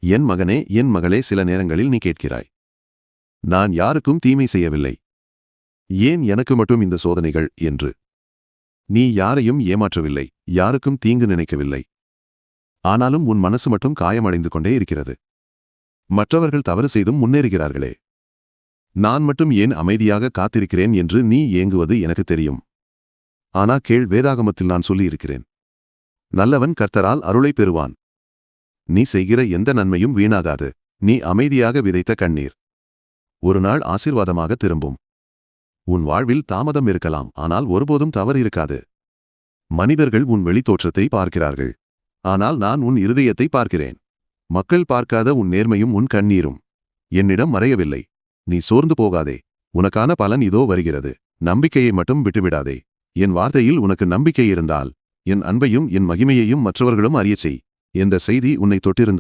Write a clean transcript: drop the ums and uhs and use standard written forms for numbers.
என் மகனே, என் மகளே, சில நேரங்களில் நீ கேட்கிறாய், நான் யாருக்கும் தீமை செய்யவில்லை, ஏன் எனக்கு மட்டும் இந்த சோதனைகள் என்று. நீ யாரையும் ஏமாற்றவில்லை, யாருக்கும் தீங்கு நினைக்கவில்லை. ஆனாலும் உன் மனசு மட்டும் காயமடைந்து கொண்டே இருக்கிறது. மற்றவர்கள் தவறு செய்தும் முன்னேறுகிறார்களே, நான் மட்டும் ஏன் அமைதியாக காத்திருக்கிறேன் என்று நீ ஏங்குவது எனக்கு தெரியும். ஆனா கேள், வேதாகமத்தில் நான் சொல்லியிருக்கிறேன், நல்லவன் கர்த்தரால் அருளை பெறுவான். நீ செய்கிற எந்த நன்மையும் வீணாகாது. நீ அமைதியாக விதைத்த கண்ணீர் ஒரு நாள் ஆசீர்வாதமாக திரும்பும். உன் வாழ்வில் தாமதம் இருக்கலாம், ஆனால் ஒருபோதும் தவறு இருக்காது. மனிதர்கள் உன் வெளித்தோற்றத்தை பார்க்கிறார்கள், ஆனால் நான் உன் இருதயத்தை பார்க்கிறேன். மக்கள் பார்க்காத உன் நேர்மையும் உன் கண்ணீரும் என்னிடம் மறையவில்லை. நீ சோர்ந்து போகாதே, உனக்கான பலன் இதோ வருகிறது. நம்பிக்கையை மட்டும் விட்டுவிடாதே. என் வார்த்தையில் உனக்கு நம்பிக்கை இருந்தால் என் அன்பையும் என் மகிமையையும் மற்றவர்களும் அறியச் செய். என்ற செய்தி உன்னை தொட்டிருந்த